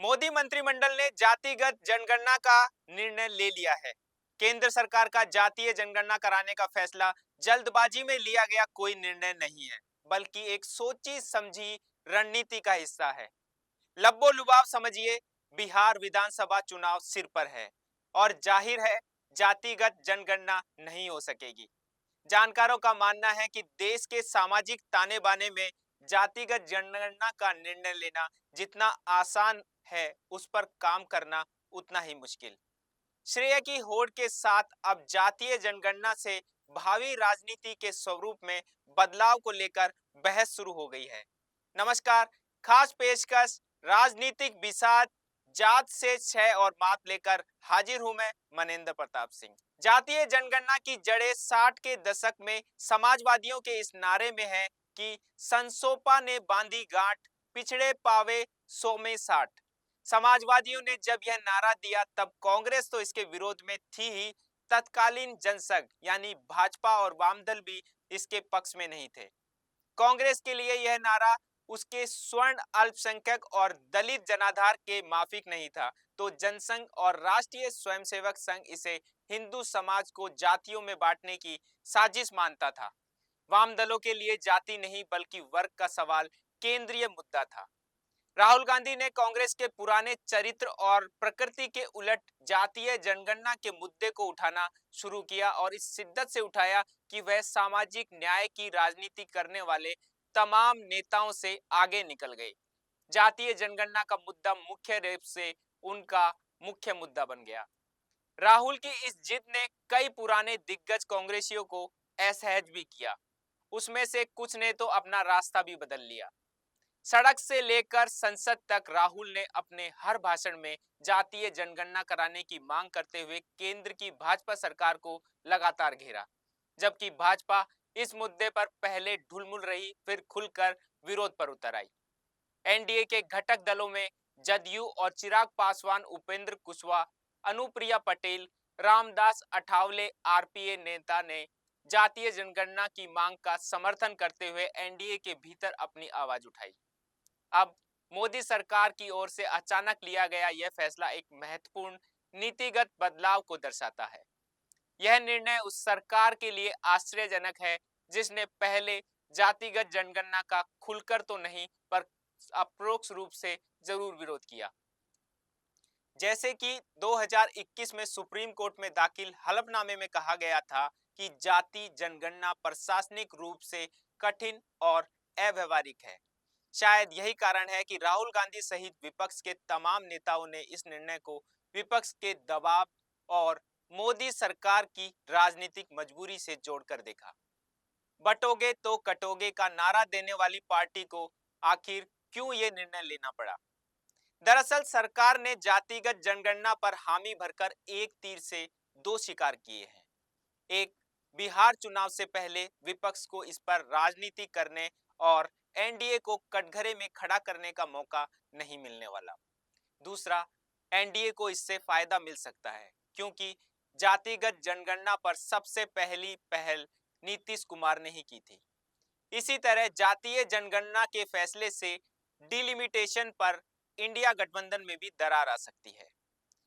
मोदी मंत्रिमंडल ने जातिगत जनगणना का निर्णय ले लिया है। केंद्र सरकार का जातीय जनगणना कराने का फैसला जल्दबाजी में लिया गया कोई निर्णय नहीं है, बल्कि एक सोची समझी रणनीति का हिस्सा है। लब्बो लुबाव समझिए, बिहार विधानसभा चुनाव सिर पर है और जाहिर है जातिगत जनगणना नहीं हो सकेगी। जानकारों का मानना है कि देश के सामाजिक ताने बाने में जातिगत जनगणना का निर्णय लेना जितना आसान है, उस पर काम करना उतना ही मुश्किल। श्रेय की होड़ के साथ अब जातीय जनगणना से भावी राजनीति के स्वरूप में बदलाव को लेकर बहस शुरू हो गई है। नमस्कार, खास पेशकश राजनीतिक विषाद जात से छह और मात लेकर हाजिर हूं मैं, मनेंद्र प्रताप सिंह। जातीय जनगणना की जड़ें 60 के दशक में समाजवादियों के इस नारे में है कि संसोपा ने बांधी गांठ, पिछड़े पावे सौ में 60। समाजवादियों ने जब यह नारा दिया तब कांग्रेस तो इसके विरोध में थी ही, तत्कालीन जनसंघ यानी भाजपा और वामदल भी इसके पक्ष में नहीं थे। कांग्रेस के लिए यह नारा उसके स्वर्ण अल्पसंख्यक और दलित जनाधार के माफिक नहीं था, तो जनसंघ और राष्ट्रीय स्वयंसेवक संघ इसे हिंदू समाज को जातियों में बांटने की साजिश मानता था। वाम दलों के लिए जाति नहीं बल्कि वर्ग का सवाल केंद्रीय मुद्दा था। राहुल गांधी ने कांग्रेस के पुराने चरित्र और प्रकृति के उलट जातीय जनगणना के मुद्दे को उठाना शुरू किया और इस शिद्दत से उठाया कि वह सामाजिक न्याय की राजनीति करने वाले तमाम नेताओं से आगे निकल गए। जातीय जनगणना का मुद्दा मुख्य रूप से उनका मुख्य मुद्दा बन गया। राहुल की इस जिद ने कई पुराने दिग्गज कांग्रेसियों को असहज भी किया। उसमें से कुछ ने तो अपना रास्ता भी बदल लिया। सड़क से लेकर संसद तक राहुल ने अपने हर भाषण में जातीय जनगणना कराने की मांग करते हुए केंद्र की भाजपा सरकार को लगातार घेरा। जबकि भाजपा इस मुद्दे पर पहले ढुलमुल रही, फिर खुलकर विरोध पर उतर आई। एनडीए के घटक दलों में जदयू और चिराग पासवान, उपेंद्र कुशवाहा, अनुप्रिया पटेल, रामदास अठावले आरपीए नेता ने जातीय जनगणना की मांग का समर्थन करते हुए एनडीए के भीतर अपनी आवाज उठाई। अब मोदी सरकार की ओर से अचानक लिया गया यह फैसला एक महत्वपूर्ण नीतिगत बदलाव को दर्शाता है। यह निर्णय उस सरकार के लिए आश्चर्यजनक है जिसने पहले जातिगत जनगणना का खुलकर तो नहीं पर अप्रोक्ष रूप से जरूर विरोध किया। जैसे कि 2021 में सुप्रीम कोर्ट में दाखिल हलफनामे में कहा गया था कि जाति जनगणना प्रशासनिक रूप से कठिन और अव्यवहारिक है। शायद यही कारण है कि राहुल गांधी सहित विपक्ष के तमाम नेताओं ने इस निर्णय को विपक्ष के दबाव और मोदी सरकार की राजनीतिक मजबूरी से जोड़कर देखा। बटोगे तो कटोगे का नारा देने वाली पार्टी को आखिर क्यों ये निर्णय लेना पड़ा? दरअसल सरकार ने जातिगत जनगणना पर हामी भरकर एक तीर से दो शिकार किए हैं। एक, बिहार चुनाव से पहले विपक्ष को इस पर राजनीति करने और एनडीए को कटघरे में खड़ा करने का मौका नहीं मिलने वाला। दूसरा, एनडीए को इससे फायदा मिल सकता है क्योंकि जातिगत जनगणना पर सबसे पहली पहल नीतीश कुमार ने ही की थी। इसी तरह जातीय जनगणना के फैसले से डिलिमिटेशन पर इंडिया गठबंधन में भी दरार आ सकती है।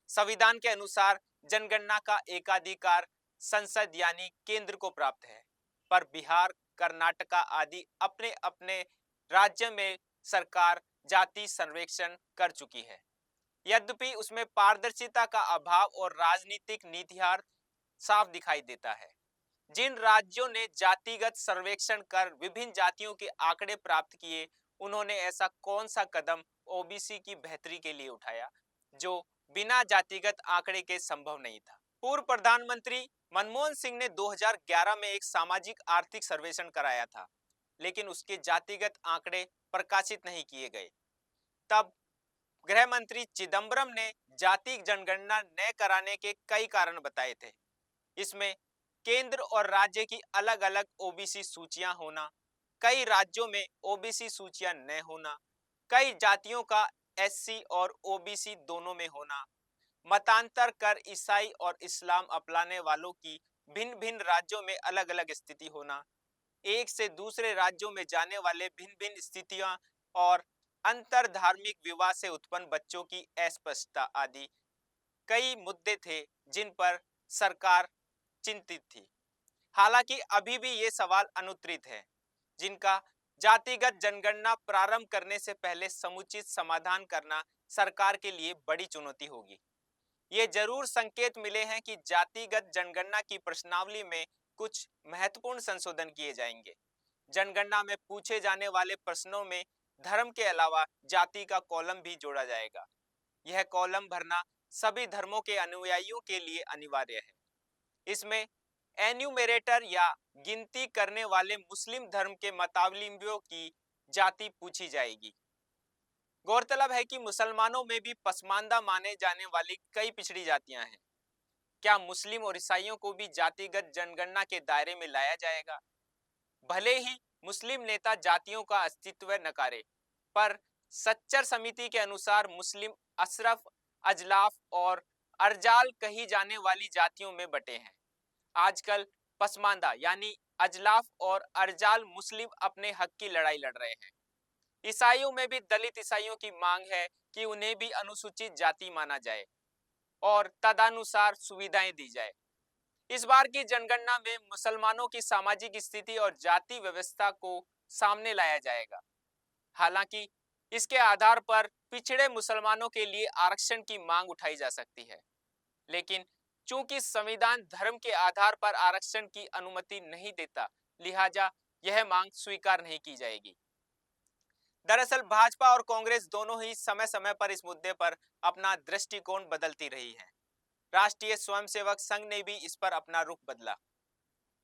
संविधान के अनुसार जनगणना का एकाधिकार संसद यानी केंद्र को प्राप्त है, पर बिहार, कर्नाटका आदि अपने अपने राज्य में सरकार जाति सर्वेक्षण कर चुकी है। यद्यपि उसमें पारदर्शिता का अभाव और राजनीतिक नीतिहार साफ दिखाई देता है। जिन राज्यों ने जातिगत सर्वेक्षण कर विभिन्न जातियों के आंकड़े प्राप्त किए, उन्होंने ऐसा कौन सा कदम ओबीसी की बेहतरी के लिए उठाया जो बिना जातिगत आंकड़े के संभव नहीं था? पूर्व प्रधानमंत्री मनमोहन सिंह ने 2011 में एक सामाजिक आर्थिक सर्वेक्षण कराया था, लेकिन उसके जातिगत आंकड़े प्रकाशित नहीं किए गए। तब गृह मंत्री चिदम्बरम ने जाति जनगणना न कराने के कई कारण बताए थे। इसमें केंद्र और राज्य की अलग-अलग ओबीसी सूचियां होना, कई राज्यों में ओबीसी सूचियां न होना, कई जातियों का एससी और ओबीसी दोनों में होना, मतांतर कर ईसाई और इस्लाम अपनाने वालों की भिन्न-भिन्न राज्यों में अलग-अलग स्थिति होना, एक से दूसरे राज्यों में जाने वाले भिन्न-भिन्न स्थितियां और अंतर धार्मिक विवाह से उत्पन्न बच्चों की अस्पष्टता आदि कई मुद्दे थे जिन पर सरकार चिंतित थी। हालांकि अभी भी ये सवाल अनुत्तरित है, जिनका जातिगत जनगणना प्रारंभ करने से पहले समुचित समाधान करना सरकार के लिए बड़ी चुनौती होगी। ये जरूर संकेत मिले हैं कि जातिगत जनगणना की प्रश्नावली में कुछ महत्वपूर्ण संशोधन किए जाएंगे। जनगणना में पूछे जाने वाले प्रश्नों में धर्म के अलावा जाति का कॉलम भी जोड़ा जाएगा। यह कॉलम भरना सभी धर्मों के अनुयायियों के लिए अनिवार्य है। इसमें एन्यूमरेटर या गिनती करने वाले मुस्लिम धर्म के मतावलंबियों की जाति पूछी जाएगी। गौरतलब है कि मुसलमानों में भी पसमानदा माने जाने वाली कई पिछड़ी जातियां हैं। क्या मुस्लिम और ईसाइयों को भी जातिगत जनगणना के दायरे में लाया जाएगा? भले ही मुस्लिम नेता जातियों का अस्तित्व नकारे, पर सच्चर समिति के अनुसार मुस्लिम अशरफ, अजलाफ और अरजाल कही जाने वाली जातियों में बटे हैं। आजकल पसमानदा यानी अजलाफ और अरजाल मुस्लिम अपने हक की लड़ाई लड़ रहे हैं। ईसाइयों में भी दलित ईसाइयों की मांग है कि उन्हें भी अनुसूचित जाति माना जाए और तदनुसार सुविधाएं दी जाए। इस बार की जनगणना में मुसलमानों की सामाजिक स्थिति और जाति व्यवस्था को सामने लाया जाएगा। हालांकि इसके आधार पर पिछड़े मुसलमानों के लिए आरक्षण की मांग उठाई जा सकती है, लेकिन चूंकि संविधान धर्म के आधार पर आरक्षण की अनुमति नहीं देता, लिहाजा यह मांग स्वीकार नहीं की जाएगी। दरअसल भाजपा और कांग्रेस दोनों ही समय समय पर इस मुद्दे पर अपना दृष्टिकोण बदलती रही है। राष्ट्रीय स्वयंसेवक संघ ने भी इस पर अपना रुख बदला।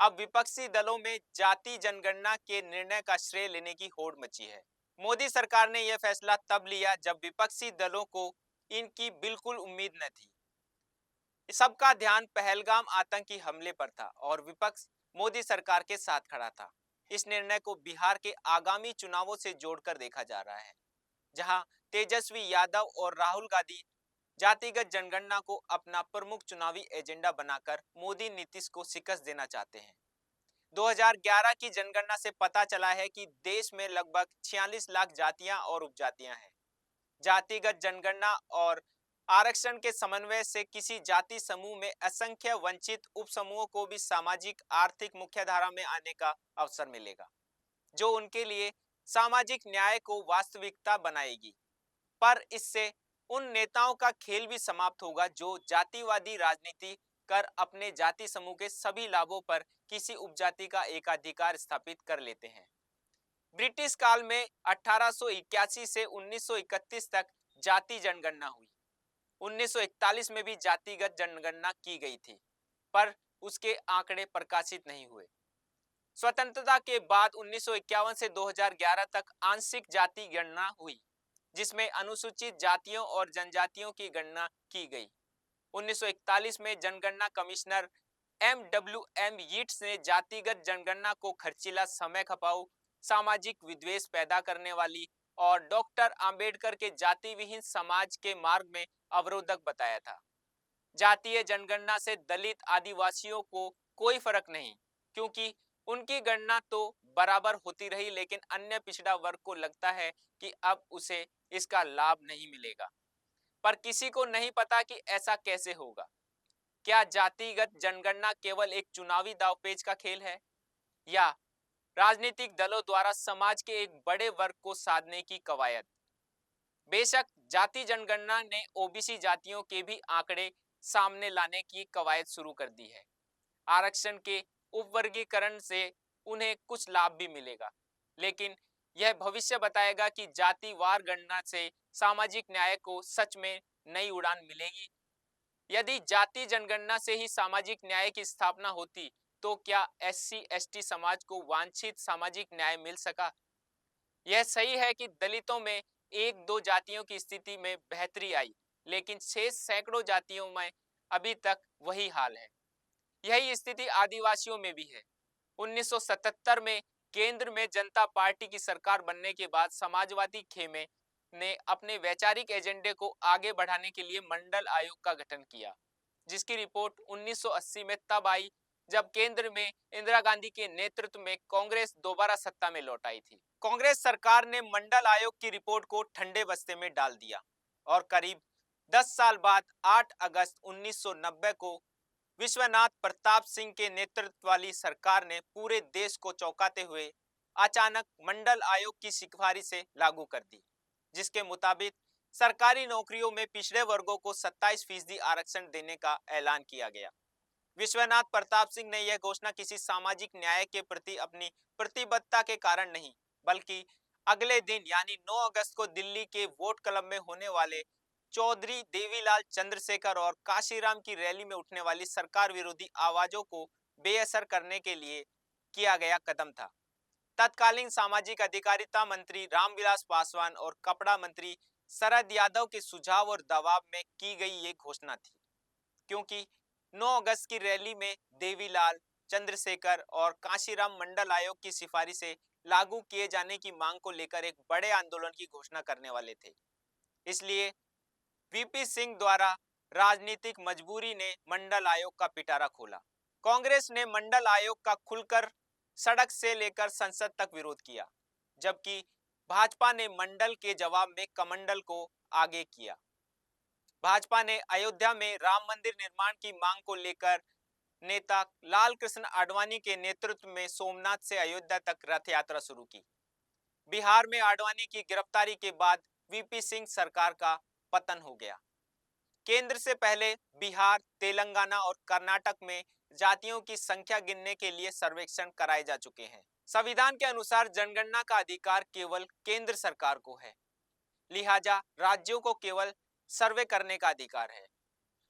अब विपक्षी दलों में जाति जनगणना के निर्णय का श्रेय लेने की होड़ मची है। मोदी सरकार ने यह फैसला तब लिया जब विपक्षी दलों को इनकी बिल्कुल उम्मीद न थी। सबका ध्यान पहलगाम आतंकी हमले पर था और विपक्ष मोदी सरकार के साथ खड़ा था। इस निर्णय को बिहार के आगामी चुनावों से जोड़कर देखा जा रहा है, जहां तेजस्वी यादव और राहुल गांधी जातिगत जनगणना को अपना प्रमुख चुनावी एजेंडा बनाकर मोदी नीतीश को शिकस्त देना चाहते हैं। 2011 की जनगणना से पता चला है कि देश में लगभग 46 लाख जातियां और उपजातियां हैं। जातिगत जनगणना और आरक्षण के समन्वय से किसी जाति समूह में असंख्य वंचित उपसमूहों को भी सामाजिक आर्थिक मुख्यधारा में आने का अवसर मिलेगा, जो उनके लिए सामाजिक न्याय को वास्तविकता बनाएगी। पर इससे उन नेताओं का खेल भी समाप्त होगा जो जातिवादी राजनीति कर अपने जाति समूह के सभी लाभों पर किसी उपजाति का एकाधिकार स्थापित कर लेते हैं। ब्रिटिश काल में 1881 से 1931 तक जाति जनगणना हुई। 1941 में भी जातिगत जनगणना की गई थी, पर उसके आंकड़े प्रकाशित नहीं हुए। स्वतंत्रता के बाद 1951 से 2011 तक आंशिक जाति गणना हुई, जिसमें अनुसूचित जातियों और जनजातियों की गणना की गई। 1941 में जनगणना कमिश्नर MWM यीट्स ने जातिगत जनगणना को खर्चीला, समय खपाऊ, सामाजिक विद्वेष पैदा करने वाली और डॉक्टर अंबेडकर के जाति विहीन समाज के मार्ग में अवरोधक बताया था। जातीय जनगणना से दलित आदिवासियों को कोई फर्क नहीं, क्योंकि उनकी गणना तो बराबर होती रही, लेकिन अन्य पिछड़ा वर्ग को लगता है कि अब उसे इसका लाभ नहीं मिलेगा। पर किसी को नहीं पता कि ऐसा कैसे होगा। क्या जातिगत जनगणना केवल एक चुनावी दांवपेच का खेल है, या राजनीतिक दलों द्वारा समाज के एक बड़े वर्ग को साधने की कवायद? बेशक जाति जनगणना ने ओबीसी जातियों के भी आंकड़े सामने लाने की कवायद शुरू कर दी है। आरक्षण के उपवर्गीकरण से उन्हें कुछ लाभ भी मिलेगा, लेकिन यह भविष्य बताएगा कि जातिवार गणना से सामाजिक न्याय को सच में नई उड़ान मिलेगी। यदि जाति जनगणना से ही सामाजिक न्याय की स्थापना होती, तो क्या SC/ST समाज को वांछित सामाजिक न्याय मिल सका? यह सही है कि दलितों में एक दो जातियों की स्थिति में बेहतरी आई, लेकिन शेष सैकड़ों जातियों में अभी तक वही हाल है। यही स्थिति आदिवासियों में भी है। 1977 में केंद्र में जनता पार्टी की सरकार बनने के बाद समाजवादी खेमे ने अपने वैचारिक एजेंडे को आगे बढ़ाने के लिए मंडल आयोग का गठन किया, जिसकी रिपोर्ट 1980 में तब आई जब केंद्र में इंदिरा गांधी के नेतृत्व में कांग्रेस दोबारा सत्ता में लौट आई थी। कांग्रेस सरकार ने मंडल आयोग की रिपोर्ट को ठंडे बस्ते में डाल दिया और करीब 10 साल बाद 8 अगस्त 1990 को विश्वनाथ प्रताप सिंह के नेतृत्व वाली सरकार ने पूरे देश को चौंकाते हुए अचानक मंडल आयोग की सिफारिशें लागू कर दी, जिसके मुताबिक सरकारी नौकरियों में पिछड़े वर्गों को 27% आरक्षण देने का ऐलान किया गया। विश्वनाथ प्रताप सिंह ने यह घोषणा किसी सामाजिक न्याय के प्रति अपनी प्रतिबद्धता के कारण नहीं, बल्कि अगले दिन यानी 9 अगस्त को दिल्ली के वोट क्लब में होने वाले चौधरी देवीलाल चंद्रशेखर और काशीराम की रैली में उठने वाली सरकार विरोधी आवाजों को बेअसर करने के लिए किया गया कदम था। तत्कालीन सामाजिक अधिकारिता मंत्री रामविलास पासवान और कपड़ा मंत्री शरद यादव के सुझाव और दबाव में की गई ये घोषणा थी, क्योंकि 9 अगस्त की रैली में देवीलाल चंद्रशेखर और काशीराम मंडल आयोग की सिफारिशें लागू किए जाने की मांग को लेकर एक बड़े आंदोलन की घोषणा करने वाले थे। इसलिए वीपी सिंह द्वारा राजनीतिक मजबूरी ने मंडल आयोग का पिटारा खोला। कांग्रेस ने मंडल आयोग का खुलकर सड़क से लेकर संसद तक विरोध किया, जबकि भाजपा ने मंडल के जवाब में कमंडल को आगे किया। भाजपा ने अयोध्या में राम मंदिर निर्माण की मांग को लेकर नेता लाल कृष्ण आडवाणी के नेतृत्व में सोमनाथ से अयोध्या तक रथ यात्रा शुरू की। बिहार में आडवाणी की गिरफ्तारी के बाद वीपी सिंह सरकार का पतन हो गया। केंद्र से पहले बिहार, तेलंगाना और कर्नाटक में जातियों की संख्या गिनने के लिए सर्वेक्षण कराए जा चुके हैं। संविधान के अनुसार जनगणना का अधिकार केवल केंद्र सरकार को है, लिहाजा राज्यों को केवल सर्वे करने का अधिकार है।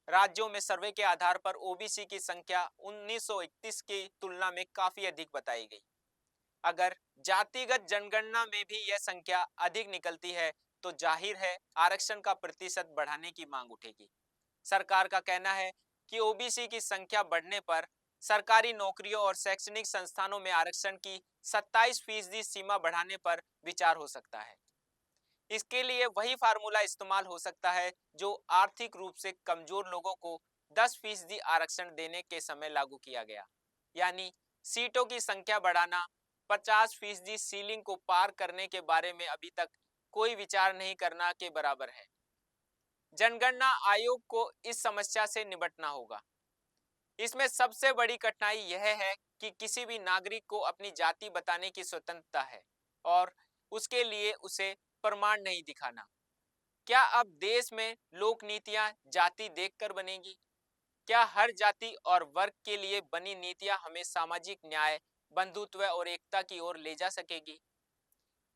राज्यों में सर्वे के आधार पर ओबीसी की संख्या 1931 की तुलना में काफी अधिक बताई गई। अगर जातिगत जनगणना में भी यह संख्या अधिक निकलती है तो जाहिर है आरक्षण का प्रतिशत बढ़ाने की मांग उठेगी। सरकार का कहना है कि ओबीसी की संख्या बढ़ने पर सरकारी नौकरियों और शैक्षणिक संस्थानों में आरक्षण की 27% सीमा बढ़ाने पर विचार हो सकता है। इसके लिए वही फार्मूला इस्तेमाल हो सकता है जो आर्थिक रूप से कमजोर लोगों को 10% आरक्षण देने के समय लागू किया गया, यानी सीटों की संख्या बढ़ाना। 50% सीलिंग को पार करने के बारे में अभी तक कोई विचार नहीं करना के बराबर है। जनगणना आयोग को इस समस्या से निपटना होगा। इसमें सबसे बड़ी कठिनाई यह है कि किसी भी नागरिक को अपनी जाति बताने की स्वतंत्रता है और उसके लिए उसे प्रमाण नहीं दिखाना। क्या अब देश में लोक नीतियां जाति देखकर बनेगी? क्या हर जाति और वर्ग के लिए बनी नीतियां हमें सामाजिक न्याय, बंधुत्व और एकता की ओर ले जा सकेगी?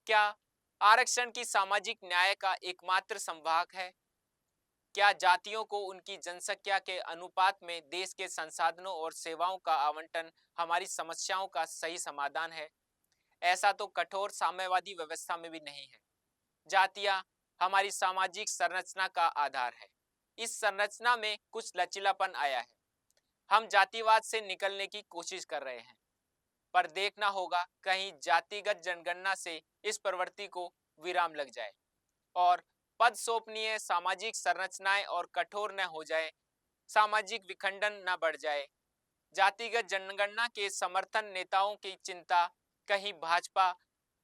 क्या आरक्षण की सामाजिक न्याय का एकमात्र संवाहक है? क्या जातियों को उनकी जनसंख्या के अनुपात में देश के संसाधनों और सेवाओं का आवंटन हमारी समस्याओं का सही समाधान है? ऐसा तो कठोर साम्यवादी व्यवस्था में भी नहीं है। जातियां हमारी सामाजिक संरचना का आधार है। इस संरचना में कुछ लचीलापन आया है। हम जातिवाद से निकलने की कोशिश कर रहे हैं, पर देखना होगा कहीं जातिगत जनगणना से इस प्रवृत्ति को विराम लग जाए और पद सौंपनीय सामाजिक संरचनाएं और कठोर न हो जाए, सामाजिक विखंडन न बढ़ जाए। जातिगत जनगणना के समर्थन नेताओं की चिंता कहीं भाजपा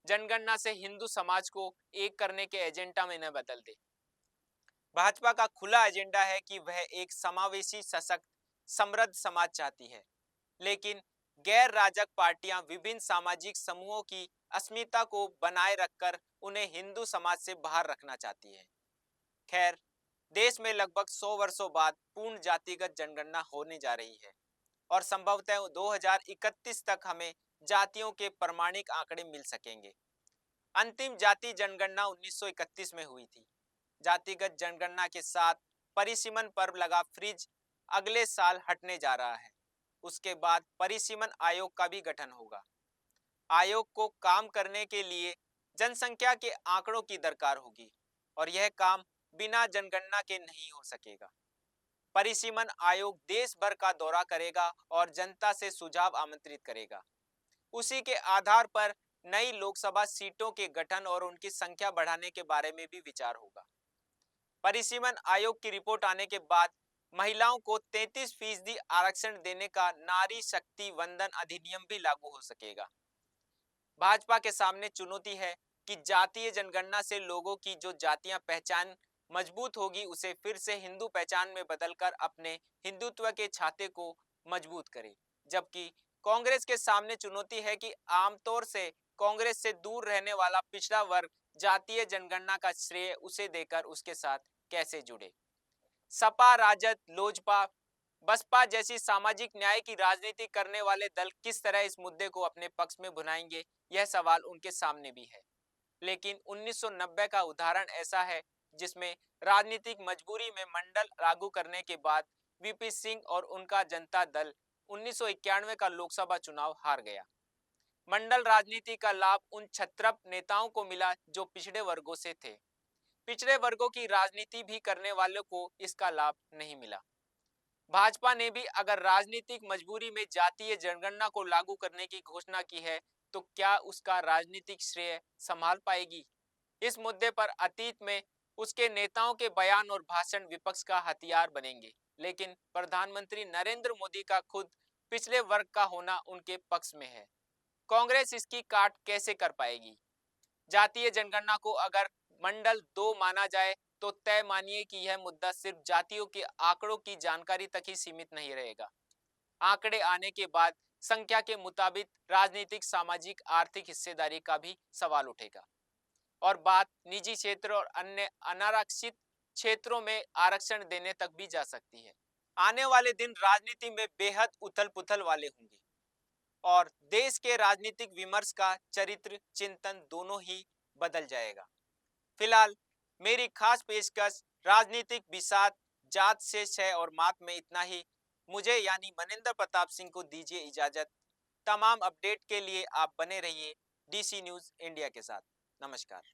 जनगणना से हिंदू समाज को एक करने के एजेंडा में न बदल दे। भाजपा का खुला एजेंडा है कि वह एक समावेशी, सशक्त, समृद्ध समाज चाहती है, लेकिन गैर राजक पार्टियां विभिन्न सामाजिक समूहों की अस्मिता को बनाए रखकर उन्हें हिंदू समाज से बाहर रखना चाहती है। खैर, देश में लगभग 100 वर्षों बाद पूर्ण जातिगत जनगणना होने जा रही है और संभवतः 2031 तक हमें जातियों के प्रमाणिक आंकड़े मिल सकेंगे। अंतिम जाति जनगणना 1931 में हुई थी। जातिगत जनगणना के साथ परिसीमन पर लगा फ्रिज अगले साल हटने जा रहा है। उसके बाद परिसीमन आयोग का भी गठन होगा। आयोग को काम करने के लिए जनसंख्या के आंकड़ों की दरकार होगी और यह काम बिना जनगणना के नहीं हो सकेगा। परिसीमन आयोग देश भर का दौरा करेगा और जनता से सुझाव आमंत्रित करेगा। उसी के आधार पर नई लोकसभा सीटों के गठन और उनकी संख्या बढ़ाने के बारे में भी विचार होगा। परिसीमन आयोग की रिपोर्ट आने के बाद महिलाओं को 33% आरक्षण देने का नारी शक्ति वंदन अधिनियम भी लागू हो सकेगा। भाजपा के सामने चुनौती है कि जातीय जनगणना से लोगों की जो जातीय पहचान मजबूत होगी उसे फिर से हिंदू पहचान में बदलकर अपने हिंदुत्व के छाते को मजबूत करे। जबकि कांग्रेस के सामने चुनौती है कि आमतौर से कांग्रेस से दूर रहने वाला पिछड़ा वर्ग जातीय जनगणना का श्रेय उसे देकर उसके साथ कैसे जुड़े। सपा, राजद, लोजपा, बसपा जैसी सामाजिक न्याय की राजनीति करने वाले दल किस तरह इस मुद्दे को अपने पक्ष में भुनाएंगे, यह सवाल उनके सामने भी है। लेकिन 1990 का उदाहरण ऐसा है जिसमें राजनीतिक मजबूरी में मंडल लागू करने के बाद वीपी सिंह और उनका जनता दल 1991 का लोकसभा चुनाव हार गया। मंडल राजनीति का लाभ उन क्षत्रप नेताओं को मिला जो पिछड़े वर्गों से थे। पिछड़े वर्गों की राजनीति भी करने वालों को इसका लाभ नहीं मिला। भाजपा ने भी अगर राजनीतिक मजबूरी में जातीय जनगणना को लागू करने की घोषणा की है, तो क्या उसका राजनीतिक श्रेय संभाल पाएगी? इस मुद्दे पर अतीत में उसके नेताओं के बयान और भाषण विपक्ष का हथियार बनेंगे, लेकिन प्रधानमंत्री नरेंद्र मोदी का खुद पिछले वर्ग का होना उनके पक्ष में है। कांग्रेस इसकी काट कैसे कर पाएगी? जातीय जनगणना को अगर मंडल 2 माना जाए तो तय मानिए कि यह मुद्दा सिर्फ जातियों के आंकड़ों की जानकारी तक ही सीमित नहीं रहेगा। आंकड़े आने के बाद संख्या के मुताबिक राजनीतिक, सामाजिक, आर्थिक हिस्सेदारी का भी सवाल उठेगा और बात निजी क्षेत्र और अन्य अनारक्षित क्षेत्रों में आरक्षण देने तक भी जा सकती है। आने वाले दिन राजनीति में बेहद उथल-पुथल वाले होंगे और देश के राजनीतिक विमर्श का चरित्र चिंतन दोनों ही बदल जाएगा। फिलहाल मेरी खास पेशकश राजनीतिक विषाद, जात से क्षय और मात में इतना ही। मुझे यानी मनिंदर प्रताप सिंह को दीजिए इजाजत। तमाम अपडेट के लिए आप बने रहिए डीसी न्यूज इंडिया के साथ। नमस्कार।